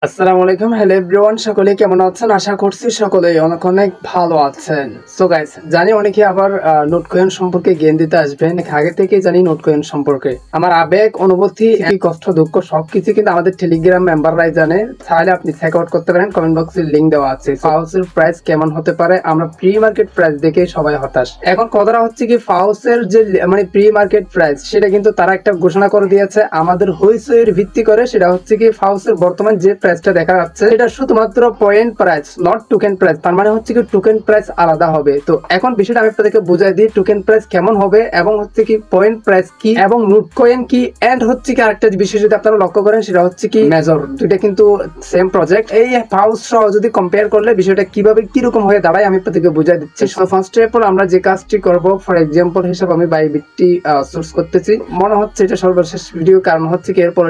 আসসালামু আলাইকুম। Hello everyone, সকলে কেমন আছেন? আশা করছি সকলেই অনেক অনেক ভালো আছেন। সো গাইস, জানি অনেকে আবার নোট কয়েন সম্পর্কে জ্ঞান দিতে আসবেন। আগে থেকেই জানি নোট কয়েন সম্পর্কে আমার আবেগ, অনুভূতি, কষ্ট, দুঃখ সবকিছু কিন্তু আমাদের টেলিগ্রাম মেম্বাররাই জানে। চাইলে আপনি চেক আউট করতে পারেন, কমেন্ট বক্সে লিংক দেওয়া আছে। ফাউসের প্রাইস কেমন হতে পারে? আমরা প্রি মার্কেট প্রাইস দেখে সবাই হতাশ। এখন কথাটা হচ্ছে কি, ফাউসের যে মানে প্রি মার্কেট প্রাইস, সেটা কিন্তু তারা একটা ঘোষণা করে দিয়েছে আমাদের হুইসের ভিত্তি করে। সেটা হচ্ছে কি, ফাউসের বর্তমান যে প্রাইসটা দেখা যাচ্ছে এটা শুধুমাত্র point price, not token price. তার মানে হচ্ছে কি টোকেন প্রাইস আলাদা হবে। তো এখন বিষয়টা আমি আপনাদেরকে বুঝাই দিই টোকেন প্রাইস কেমন হবে এবং হচ্ছে কি পয়েন্ট প্রাইস কি এবং নোট কয়েন কি। এন্ড হচ্ছে কি আরেকটা বিষয় যদি আপনারা লক্ষ্য করেন, সেটা হচ্ছে কি মেজর, দুইটা কিন্তু সেম প্রজেক্ট। এই ফাউস সহ যদি কম্পেয়ার করলে বিষয়টা কিভাবে কিরকম হয়ে দাঁড়ায় আমি আপনাদেরকে বুঝাই দিচ্ছি। ফার্স্ট অফ অল আমরা যে কাজটি করব, ফর এক্সাম্পল হিসেবে আমি বাইবিটটি সোর্স করতেছি। মনে হচ্ছে এটা সর্বশেষ ভিডিও, কারণ হচ্ছে কি এরপরে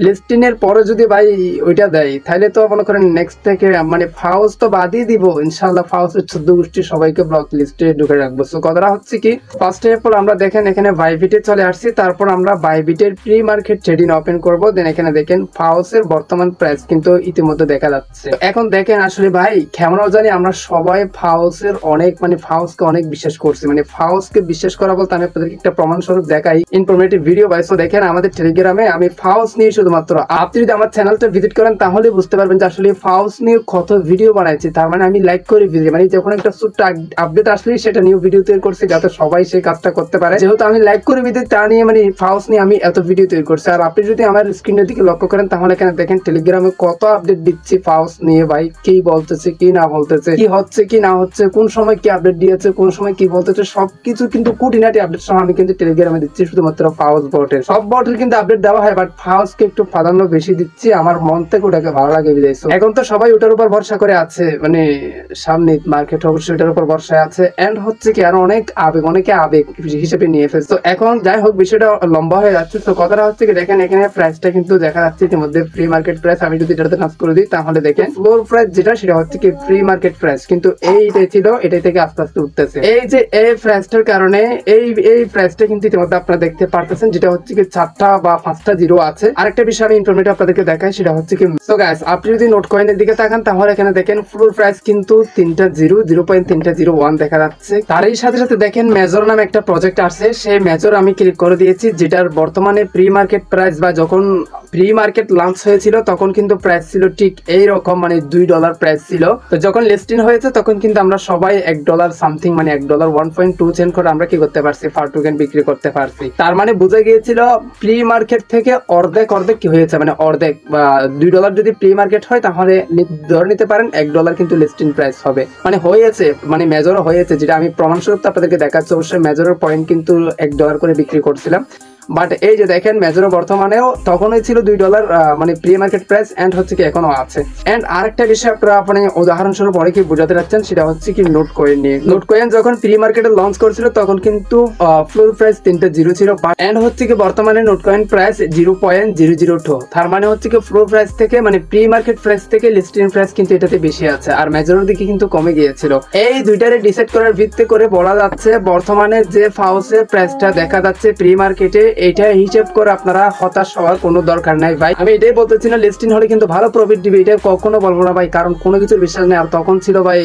লিস্টিং এর পরে যদি ভাই ওইটা দেয় তাহলে তো মনে করেন নেক্সট থেকে মানে ফাউস তো বাদই দিব ইনশাআল্লাহ। ফাউসের 14 গোষ্ঠী সবাইকে ব্লক লিস্টে ঢুকে রাখবো। সো কথাটা হচ্ছে কি, ফার্স্ট অফ অল আমরা দেখেন এখানে বাইবিটে চলে আসছি। তারপর আমরা বাইবিটের প্রি মার্কেট ট্রেডিং ওপেন করব। দেন এখানে দেখেন ফাউসের বর্তমান প্রাইস কিন্তু ইতিমধ্যে দেখা যাচ্ছে। এখন দেখেন আসলে ভাই কেমন জানি আমরা সবাই ফাউসের অনেক মানে ফাউসকে অনেক বিশ্বাস করছি। মানে ফাউসকে বিশ্বাস করা বলতে আমি আপনাদেরকে একটা প্রমাণ স্বরূপ দেখাই, ইনফরমেটিভ ভিডিও ভাই। সো দেখেন আমাদের টেলিগ্রামে আমি ফাউস নিয়ে শুধুমাত্র, আপনি যদি আমার চ্যানেলটা ভিজিট করেন তাহলে বুঝতে পারবেন যে আসলে ফাউস নিয়ে কত ভিডিও বানাইছি। তার মানে আমি লাইক করে ভিডিও মানে যখন একটা ছোট্ট আপডেট আসলে সেটা নিউ ভিডিও তৈরি করছি যাতে সবাই সেই কাজটা করতে পারে। যেহেতু আমি লাইক করে ভিডিও তা নিয়ে মানে ফাউস নিয়ে আমি এত ভিডিও তৈরি করছি। আর আপনি যদি আমার স্ক্রিনের দিকে লক্ষ্য করেন তাহলে এখানে দেখেন টেলিগ্রামে কত আপডেট দিচ্ছি ফাউস নিয়ে। ভাই কি বলতেছে কি না বলতেছে, কি হচ্ছে কি না হচ্ছে, কোন সময় কি আপডেট দিয়েছে, কোন সময় কি বলতেছে, সবকিছু কিন্তু খুঁটিনাটি আপডেট সহ আমি কিন্তু টেলিগ্রামে দিচ্ছি। শুধুমাত্র ফাউস বটের, সব বটের কিন্তু আপডেট দেওয়া হয়, বাট ফাউসকে একটু প্রাধান্য বেশি দিচ্ছি। আমার মন থেকে ওটাকে ভালো লাগে বিদায়। এখন তো সবাই ওটার উপর ভরসা করে আছে, মানে সামনে মার্কেট অবশ্যই ওটার উপর ভরসা আছে। এন্ড হচ্ছে কি আরো অনেক আবেগ, অনেকে আবেগ হিসেবে নিয়ে ফেলছে। তো এখন যাই হোক বিষয়টা লম্বা হয়ে যাচ্ছে। তো কথাটা হচ্ছে কি দেখেন এখানে প্রাইসটা কিন্তু দেখা যাচ্ছে ইতিমধ্যে প্রি মার্কেট প্রাইস। আমি যদি এটাতে টাচ করে দিই তাহলে দেখেন ফ্লোর প্রাইস যেটা সেটা হচ্ছে কি প্রি মার্কেট প্রাইস, কিন্তু এইটাই ছিল, এটাই থেকে আস্তে আস্তে উঠতেছে। এই যে এই প্রাইসটার কারণে এই প্রাইসটা কিন্তু ইতিমধ্যে আপনারা দেখতে পারতেছেন, যেটা হচ্ছে কি 4টা বা 5টা জিরো আছে। আরেকটা বিষয় আমি ইনফরমেটিভ আপনাদেরকে দেখাই, সেটা হচ্ছে কি সো গাইস আপনি যদি নোট কয়েনের দিকে তাকান তাহলে এখানে দেখেন ফ্লোর প্রাইস কিন্তু 3টা জিরো, 0.301 দেখা যাচ্ছে। তারই সাথে সাথে দেখেন মেজর নামে একটা প্রজেক্ট আছে, সেই মেজর আমি ক্লিক করে দিয়েছি, যেটার বর্তমানে প্রি মার্কেট প্রাইস বা যখন প্রি মার্কেট লঞ্চ হয়েছিল তখন কিন্তু প্রাইস ছিল ঠিক এইরকম, মানে $2 প্রাইস ছিল। তো যখন লিস্টিং হয়েছে তখন কিন্তু আমরা সবাই $1 সামথিং মানে $1.1.2 চেঞ্জ করে আমরা কি করতে পারছি, ফার টোকেন বিক্রি করতে পারছি। তার মানে বোঝা গিয়েছিল প্রি মার্কেট থেকে অর্ধেক কি হয়েছে, মানে অর্ধেক বা $2 যদি প্রি মার্কেট হয় তাহলে ধরে নিতে পারেন $1 কিন্তু লিস্টিং প্রাইস হবে। মানে হয়েছে, মানে মেজরও হয়েছে, যেটা আমি প্রমাণস্বরূপ আপনাদেরকে দেখাচ্ছি। অবশ্যই মেজরের পয়েন্ট কিন্তু $1 করে বিক্রি করছিলাম। বাট এই যে দেখেন মেজরও বর্তমানেও তখনই ছিল $2 মানে প্রি মার্কেট প্রাইস, এন্ড হচ্ছে কি এখনো আছে। এন্ড আরেকটা বিষয় আপনারা মানে উদাহরণস্বরূপ অনেকে বোঝাতে যাচ্ছেন, সেটা হচ্ছে কি নোট কয়েন নিয়ে। নোট কয়েন যখন প্রি মার্কেটে লঞ্চ করছিল তখন কিন্তু ফ্লোর প্রাইস 3টা জিরো ছিল, এন্ড হচ্ছে কি বর্তমানে নোট কয়েন প্রাইস 0.002। তার মানে হচ্ছে কি ফ্লোর প্রাইস থেকে মানে প্রি মার্কেট প্রাইস থেকে লিস্টিং প্রাইস কিন্তু এটাতে বেশি আছে, আর মেজরের দিকে কিন্তু কমে গিয়েছিল। এই দুইটারে ডিসাইড করার ভিত্তি করে বলা যাচ্ছে বর্তমানে যে ফাউসের প্রাইসটা দেখা যাচ্ছে প্রি মার্কেটে, এটা হিসেব করে আপনারা হতাশ হওয়ার কোনো দরকার নাই ভাই। আমি এটাই বলতেছি না লিস্টিং হলে কিন্তু ভালো প্রফিট দিবে, এটা কখনো বলবো না ভাই, কারণ কোনো কিছুর বিশ্বাস নেই। আর তখন ছিল ভাই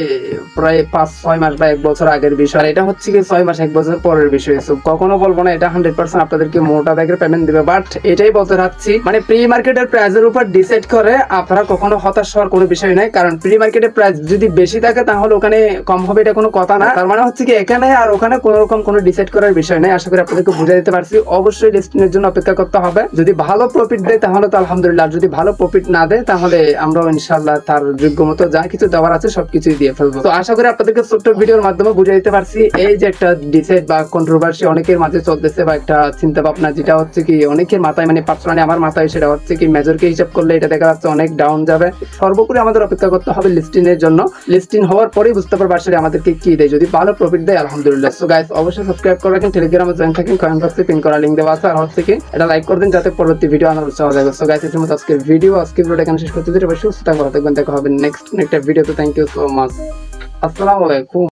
প্রায় 5-6 মাস বা 1 বছর আগের বিষয়, এটা হচ্ছে কি 6 মাস 1 বছর পরের বিষয়। কখনো বলবো না এটা 100% আপনাদেরকে মোটা দাগের পেমেন্ট দিবে, বাট এটাই বলতে চাচ্ছি মানে প্রি মার্কেটের প্রাইসের উপর ডিসাইড করে আপনারা কখনো হতাশ হওয়ার কোনো বিষয় নাই। কারণ প্রি মার্কেটের প্রাইস যদি বেশি থাকে তাহলে ওখানে কম হবে, এটা কোনো কথা না। তার মানে হচ্ছে কি এখানে আর ওখানে কোনো রকম কোনো ডিসাইড করার বিষয় নাই। আশা করি আপনাদেরকে বুঝাই দিতে পারছি। অবশ্যই লিস্টিং এর জন্য অপেক্ষা করতে হবে। যদি ভালো প্রফিট দেয় তাহলে তো আলহামদুলিল্লাহ, যদি ভালো প্রফিট না দেয় তাহলে আমরাও ইনশাআল্লাহ তার যোগ্য মতো যা কিছু দেওয়ার আছে সবকিছুই দিয়ে ফেলবো। তো আশা করি আপনাদেরকে ছোট্ট ভিডিওর মাধ্যমে বুঝিয়ে দিতে পারছি এই যে একটা ডিসাইড বা কন্ট্রোভার্সি অনেকের মাঝে চলতেছে, বা একটা চিন্তা ভাবনা যেটা হচ্ছে কি অনেকের মাথায়, মানে পার্সোনালি আমার মাথায়, সেটা হচ্ছে কি মেজরকে হিসাব করলে এটা দেখা যাচ্ছে অনেক ডাউন যাবে। সর্বোপরি আমাদের অপেক্ষা করতে হবে লিস্টিং এর জন্য। লিস্টিং হওয়ার পরেই বুঝতে পারবো আসলে আমাদেরকে কি দেয়। যদি ভালো প্রফিট দেয় আলহামদুলিল্লাহ। সো গাইস অবশ্যই সাবস্ক্রাইব করে রাখেন, টেলিগ্রামে জয়েন থাকেন, কমেন্ট বক্সে পিন করা লিংক দেওয়া আছে। আর হচ্ছে কি এটা লাইক করে দিন যাতে পরবর্তী ভিডিও আনার উৎসাহ যাবে। সো গাইস এর মতো আজকের ভিডিওটা এখানে শেষ করতে দিতে, সুস্থ থাকবেন, দেখা হবে নেক্সট একটা ভিডিওতে। Thank you so much. আসসালামু আলাইকুম।